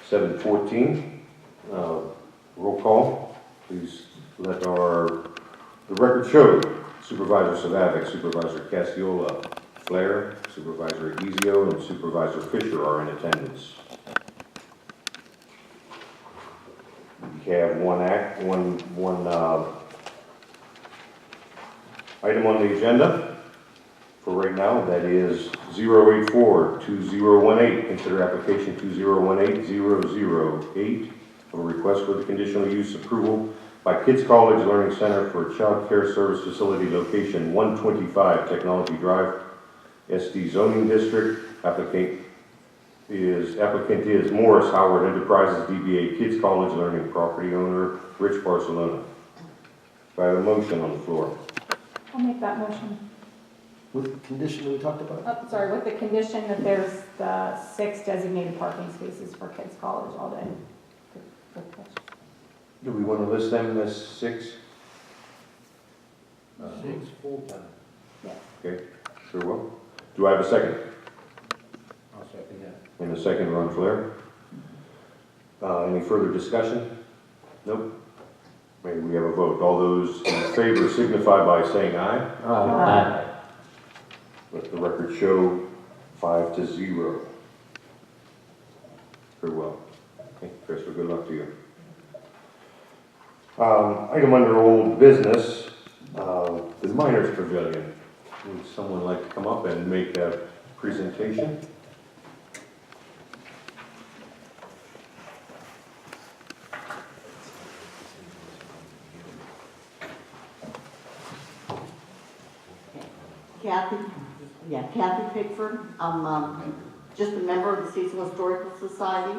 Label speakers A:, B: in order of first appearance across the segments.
A: 7:14. Roll call. Please let the record show. Supervisor Savavic, Supervisor Cassiola, Flair, Supervisor Egizio, and Supervisor Fisher are in attendance. We have one item on the agenda for right now. That is 084-2018. Consider application 2018-008 of a request for the conditional use approval by Kids College Learning Center for Child Care Service Facility Location 125 Technology Drive, SD Zoning District. Applicant is Morris Howard Enterprises, DBA Kids College Learning, property owner Rich Barcelona. Do I have a motion on the floor?
B: I'll make that motion.
C: With the condition that we talked about?
B: Oh, sorry, with the condition that there's the 6 designated parking spaces for Kids College all day. Good question.
A: Do we want to list them as 6?
C: 6 full-time.
B: Yeah.
A: Okay, sure will. Do I have a second?
C: I'll second that.
A: And a second, Ron Flair. Any further discussion? Nope. Maybe we have a vote. All those in favor signify by saying aye.
B: Aye.
A: Let the record show 5-0. Very well. Okay, Chris, well, good luck to you. Item under old business, the Miners Pavilion. Would someone like to come up and make a presentation?
D: Kathy Pickford. I'm just a member of the Cecil Historical Society.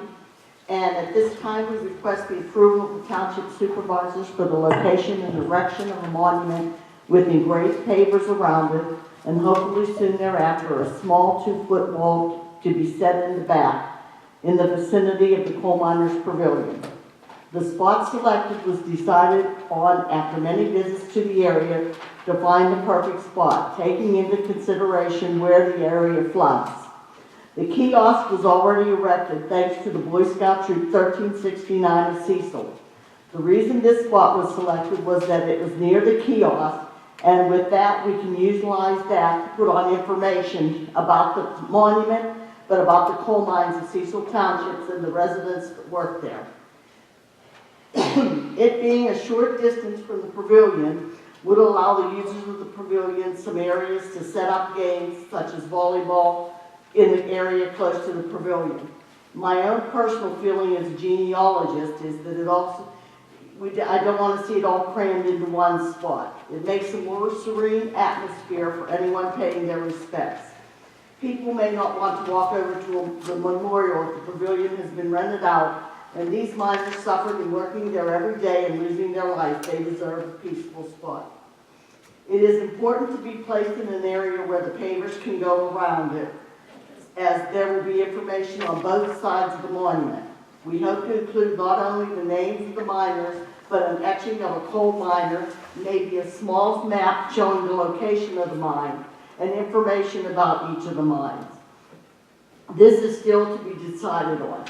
D: And at this time, we request the approval of the Township Supervisors for the location and erection of a monument with engraved pavers around it, and hopefully soon thereafter, a small 2-foot wall to be set in the back in the vicinity of the Coal Miners Pavilion. The spot selected was decided on after many visits to the area to find the perfect spot, taking into consideration where the area floods. The kiosk was already erected thanks to the Boy Scout Troop 1369 of Cecil. The reason this spot was selected was that it was near the kiosk, and with that we can utilize that to put on information about the monument, but about the coal mines of Cecil Townships and the residents that work there. It being a short distance from the pavilion would allow the users of the pavilion some areas to set up games such as volleyball in the area close to the pavilion. My own personal feeling as a genealogist is that I don't want to see it all crammed into one spot. It makes a more serene atmosphere for anyone paying their respects. People may not want to walk over to the memorial if the pavilion has been rented out, and these miners suffered in working there every day and losing their life. They deserve a peaceful spot. It is important to be placed in an area where the pavers can go around it, as there will be information on both sides of the monument. We hope to include not only the names of the miners, but an etching of a coal miner, maybe a small map showing the location of the mine, and information about each of the mines. This is still to be decided on,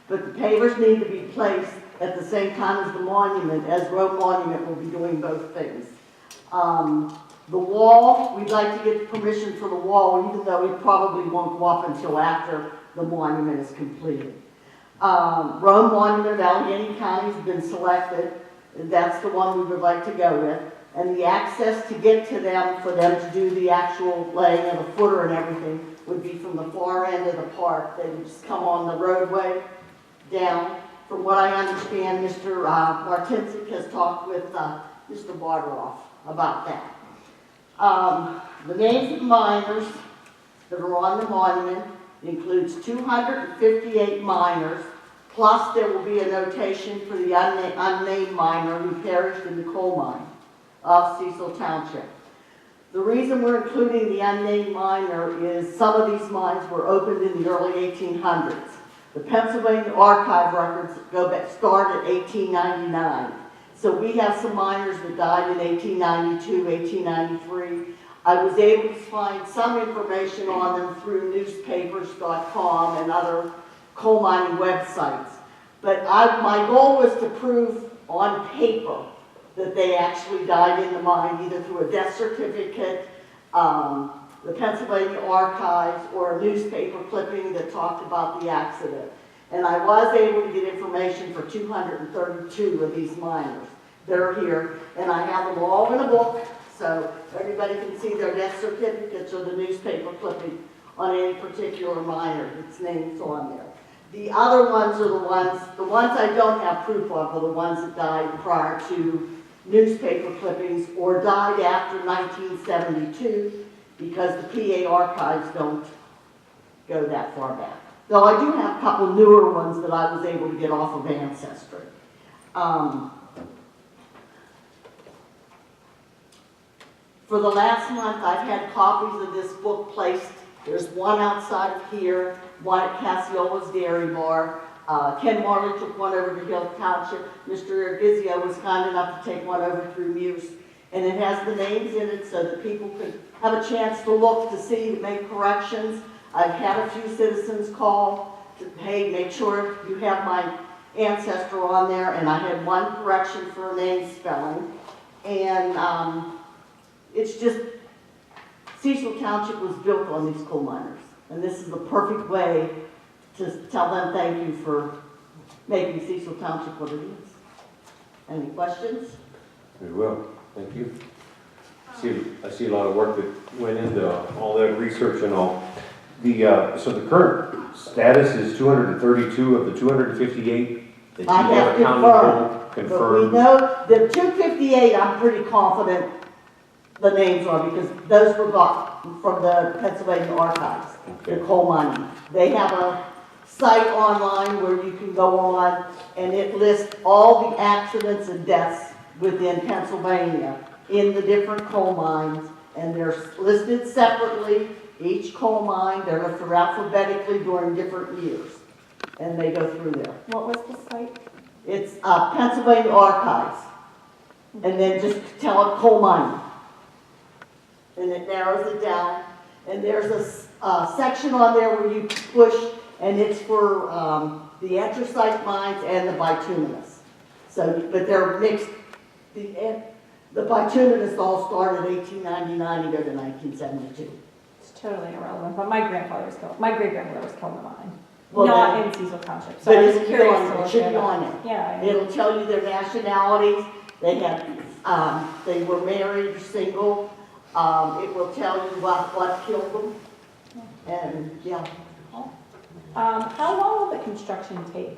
D: but the pavers need to be placed at the same time as the monument, as Road Monument will be doing both things. The wall, we'd like to get permission for the wall, even though it probably won't go up until after the monument is completed. Rome Monument of Allegheny County has been selected. That's the one we would like to go with. And the access to get to them, for them to do the actual laying of the footer and everything, would be from the far end of the park. They would just come on the roadway down. From what I understand, Mr. Martinsik has talked with Mr. Barteroff about that. The names of the miners that are on the monument includes 258 miners, plus there will be a notation for the unnamed miner who perished in the coal mine of Cecil Township. The reason we're including the unnamed miner is some of these mines were opened in the early 1800s. The Pennsylvania archive records start at 1899. So we have some miners that died in 1892, 1893. I was able to find some information on them through newspapers.com and other coal mining websites. But my goal was to prove on paper that they actually died in the mine, either through a death certificate, the Pennsylvania Archives, or a newspaper clipping that talked about the accident. And I was able to get information for 232 of these miners. They're here, and I have them all in a book, so everybody can see their death certificates or the newspaper clipping on any particular miner. Its name's on there. The other ones are the ones I don't have proof of are the ones that died prior to newspaper clippings or died after 1972 because the PA archives don't go that far back. Though I do have a couple newer ones that I was able to get off of Ancestry. For the last month, I've had copies of this book placed. There's one outside of here, one at Cassiola's Dairy Bar. Ken Marley took one over to Hill Township. Mr. Ergizio was kind enough to take one over through Muse. And it has the names in it so that people could have a chance to look, to see, to make corrections. I've had a few citizens call to, hey, make sure you have my ancestor on there. And I had one correction for a name spelling. And it's just, Cecil Township was built on these coal miners. And this is the perfect way to tell them thank you for making Cecil Township what it is. Any questions?
A: Very well, thank you. I see a lot of work that went into all that research and all. So the current status is 232 of the 258 that you
D: I have
A: have counted
D: confirmed. But we
A: confirmed.
D: know the 258, I'm pretty confident the names are because those were got from the Pennsylvania Archives, the coal mining. They have a site online where you can go on and it lists all the accidents and deaths within Pennsylvania in the different coal mines, and they're listed separately, each coal mine. They're listed alphabetically during different years, and they go through there.
B: What was the site?
D: It's Pennsylvania Archives, and then just tell it coal mining, and it narrows it down. And there's a section on there where you push, and it's for the anthracite mines and the bituminous. So, but they're mixed. The bituminous all started in 1899 and go to 1972.
B: It's totally irrelevant, but my grandfather was killed, my great-grandmother was killed in the mine.
D: Well,
B: Not in Cecil Township, so
D: But
B: I was
D: it'll be
B: curious
D: on
B: to
D: it. It
B: look
D: should
B: it
D: be
B: up.
D: on it.
B: Yeah.
D: It'll tell you their nationalities. They have, they were married or single. It will tell you what killed them. And yeah.
B: How long will the construction take?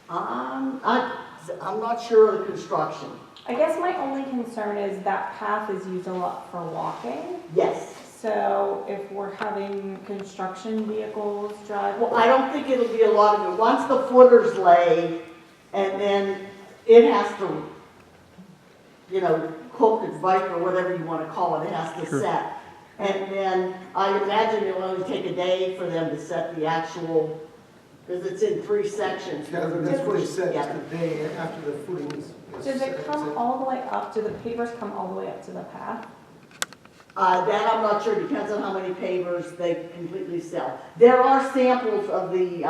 D: I'm not sure of the construction.
B: I guess my only concern is that path is used a lot for walking.
D: Yes.
B: So if we're having construction vehicles drive.
D: Well, I don't think it'll be a lot of it. Once the footer's laid, and then it has to, you know, cook and bake or whatever you want to call it, it has to set. And then I imagine it'll only take a day for them to set the actual, because it's in 3 sections.
E: Yeah, that's what he said,
D: Yeah.
E: it's the day after the footing is.
B: Does it come all the way up, do the pavers come all the way up to the path?
D: That I'm not sure, depends on how many pavers they completely sell. There are samples of the,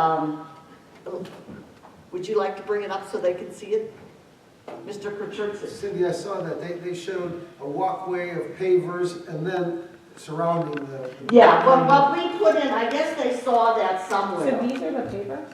D: would you like to bring it up so they can see it? Mr. Kurtzis.
E: Cindy, I saw that, they showed a walkway of pavers and then surrounding the.
D: Yeah, but what we put in, I guess they saw that
B: So
D: somewhere.
B: these are the pavers?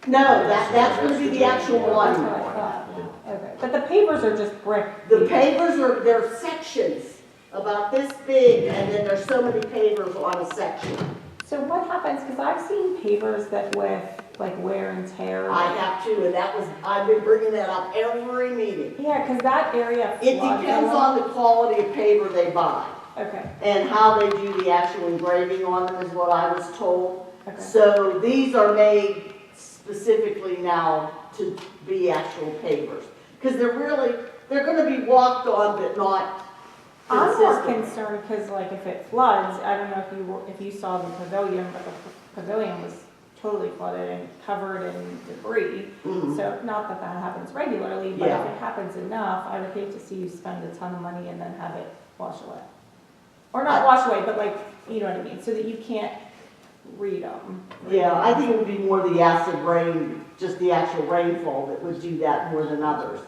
D: No, that's gonna be the actual
B: That's
D: one.
B: what I thought. Okay, but the pavers are just brick.
D: The pavers are, they're sections about this big, and then there's so many pavers on a section.
B: So what happens, because I've seen pavers that with like wear and tear.
D: I have to, and that was, I've been bringing that up every meeting.
B: Yeah, because that area
D: It
B: floods a
D: depends
B: lot.
D: on the quality of paver they buy,
B: Okay,
D: and how they do the actual engraving on them is what I was told.
B: okay.
D: So these are made specifically now to be actual pavers. Because they're gonna be walked on, but not
B: I'm more
D: consistent.
B: concerned because like if it floods, I don't know if you saw the pavilion, but the pavilion was totally flooded and covered in debris.
D: Mhm.
B: So not that that happens regularly, but
D: Yeah.
B: if it happens enough, I would hate to see you spend a ton of money and then have it wash away. Or not wash away, but like, you know what I mean, so that you can't read them.
D: Yeah, I think it would be more the acid rain, just the actual rainfall that would do that more than others.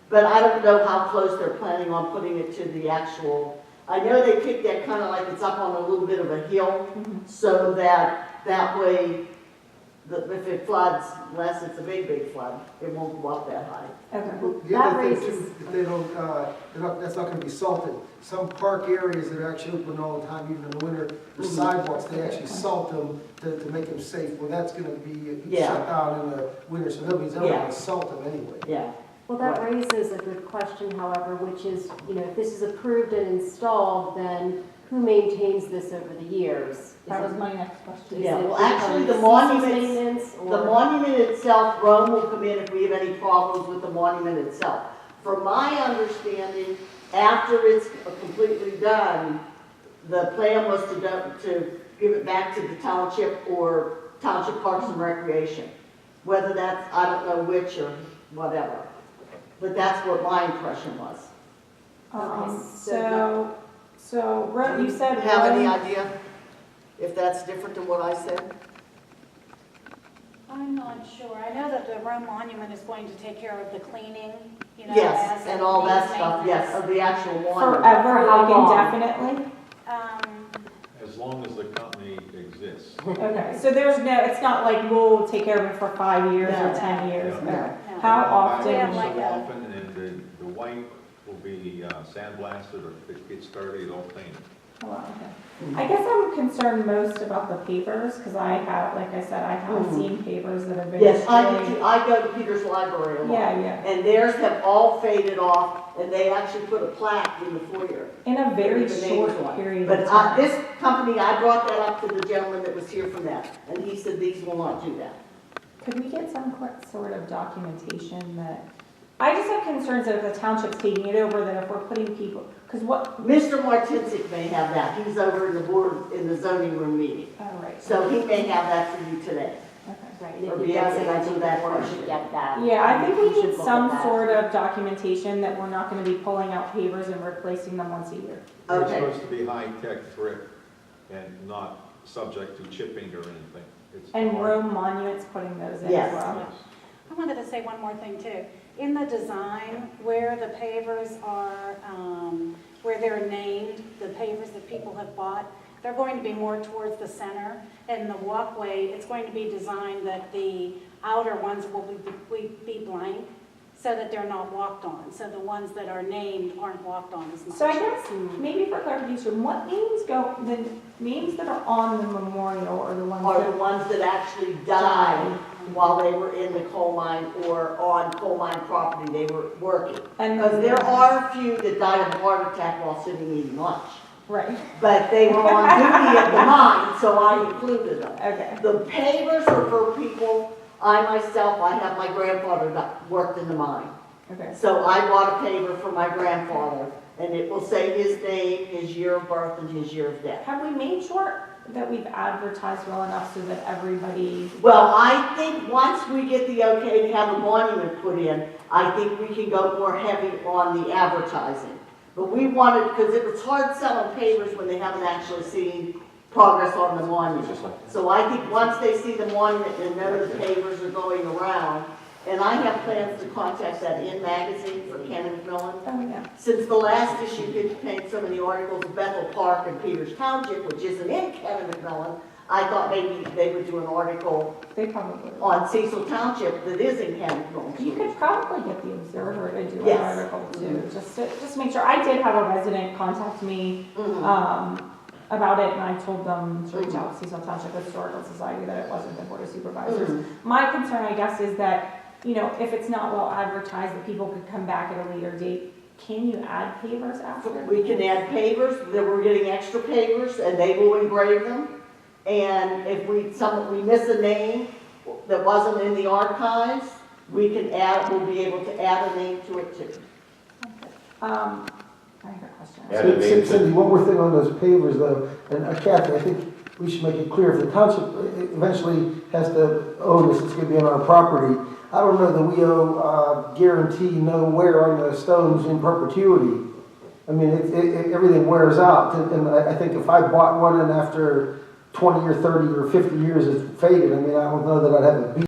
D: But I don't know how close they're planning on putting it to the actual, I know they picked that kind of like it's up on a little bit of a hill, so that way, if it floods, unless it's a big flood, it won't go up that high.
B: Okay.
E: The
B: That
E: other thing
B: raises,
E: too, if they don't, that's not gonna be salted. Some park areas that are actually open all the time, even in the winter, the sidewalks, they actually salt them to make them safe. Well, that's gonna be
D: Yeah.
E: shut down in the winter, so nobody's ever
D: Yeah.
E: gonna salt them anyway.
D: Yeah.
F: Well, that raises a good question, however, which is, if this is approved and installed, then who maintains this over the years?
B: that was my next question.
D: Yeah,
F: Is it
D: well, actually, the
F: Cecil's
D: monuments,
F: maintenance,
D: the
F: or-
D: monument itself, Rome will come in if we have any problems with the monument itself. From my understanding, after it's completely done, the plan was to give it back to the township or Township Parks and Recreation. Whether that's, I don't know which or whatever. But that's what my impression was.
B: You said
D: Have any
B: Rome,
D: idea if that's different than what I said?
G: I'm not sure. I know that the Rome Monument is going to take care of the cleaning,
D: Yes,
G: as
D: and
G: it
D: all that
G: needs
D: stuff, yes,
G: maintenance.
D: of the actual monument.
B: forever,
F: For how
B: like
F: long?
B: indefinitely?
H: As long as the company exists.
B: Okay, so it's not like we'll take care of it for 5 years or
D: No.
B: 10 years.
H: No.
B: Okay.
G: No.
B: How
H: So
B: often?
G: like a-
H: often, and the white will be sandblasted, or if it gets dirty, it'll paint it.
B: Oh, wow, okay. I guess I'm concerned most about the pavers, because I have, like I said, I have seen pavers that have been.
D: Yes, I do
B: destroyed.
D: too. I go to Peter's Library a lot.
B: Yeah,
D: And theirs have all faded off, and they actually put a plaque in the foyer.
B: in a very
D: with the names
B: short
D: on it.
B: period
D: But
B: of time.
D: this company, I brought that up to the gentleman that was here from that, and he said these will not do that.
B: Could we get some sort of documentation that, I just have concerns that if the township's taking it over, that if we're putting people, because what,
D: Mr. Martinsik may have that. He's over in the board, in the zoning room meeting.
B: oh, right.
D: So he may have that for you today.
B: Okay.
F: Right, and
D: Or
F: if he
D: be able to
F: doesn't, I
D: answer
F: think
D: that
F: the board
D: question.
F: should get that.
B: Yeah, I think we
D: You should
B: need
D: look
B: some
D: at that.
B: sort of documentation that we're not gonna be pulling out pavers and replacing them once a year.
H: It's
D: Okay.
H: supposed to be high-tech brick and not subject to chipping or anything. It's
B: And
H: hard.
B: Rome Monuments putting those in as
D: Yes.
B: well.
H: Yes.
G: I wanted to say one more thing too. In the design, where the pavers are, where they're named, the pavers that people have bought, they're going to be more towards the center. And the walkway, it's going to be designed that the outer ones will be blank, so that they're not walked on. So the ones that are named aren't walked on as much.
B: So I guess, maybe for clarification, what names the names that are on the memorial are the ones
D: Are the
B: that,
D: ones that actually died while they were in the coal mine or on coal mine property they were working.
B: and
D: Because there are a few that died of a heart attack while sitting eating lunch.
B: right,
D: But they were on duty at the mine, so I included them.
B: okay.
D: The pavers are for people, I have my grandfather that worked in the mine.
B: Okay.
D: So I bought a paver for my grandfather, and it will say his name, his year of birth, and his year of death.
B: Have we made sure that we've advertised well enough so that everybody,
D: Well, I think once we get the okay to have a monument put in, I think we can go more heavy on the advertising. But we wanted, because it was hard selling pavers when they haven't actually seen progress on the monument. So I think once they see the monument and know the pavers are going around, and I have plans to contact that In magazine for Ken and Millen.
B: oh yeah,
D: Since the last issue contained so many articles of Bethel Park and Peters Township, which isn't in Ken and Millen, I thought maybe they would do an article
B: they probably would.
D: on Cecil Township that is in Ken and Millen.
B: You could probably get the Observer to do an
D: Yes.
B: article too, just to make sure. I did have a resident contact me,
D: Mhm.
B: about it, and I told them to reach out to Cecil Township Historical Society, that it wasn't the Board of Supervisors.
D: Mhm.
B: My concern, I guess, is that, if it's not well advertised, that people could come back at a later date. Can you add pavers after?
D: We can add pavers, then we're getting extra pavers, and they will engrave them. And if we miss a name that wasn't in the archives, we'll be able to add a name to it too.
B: I have a question.
A: Yeah. Add a name to-
C: Cindy, one more thing on those pavers though, and Kathy, I think we should make it clear, if the township eventually has to own this, it's gonna be on our property. I don't know that we owe guarantee no wear on the stones in perpetuity. I mean, everything wears out, and I think if I bought one and after 20 or 30 or 50 years it's faded, I mean, I don't know that I'd have a beef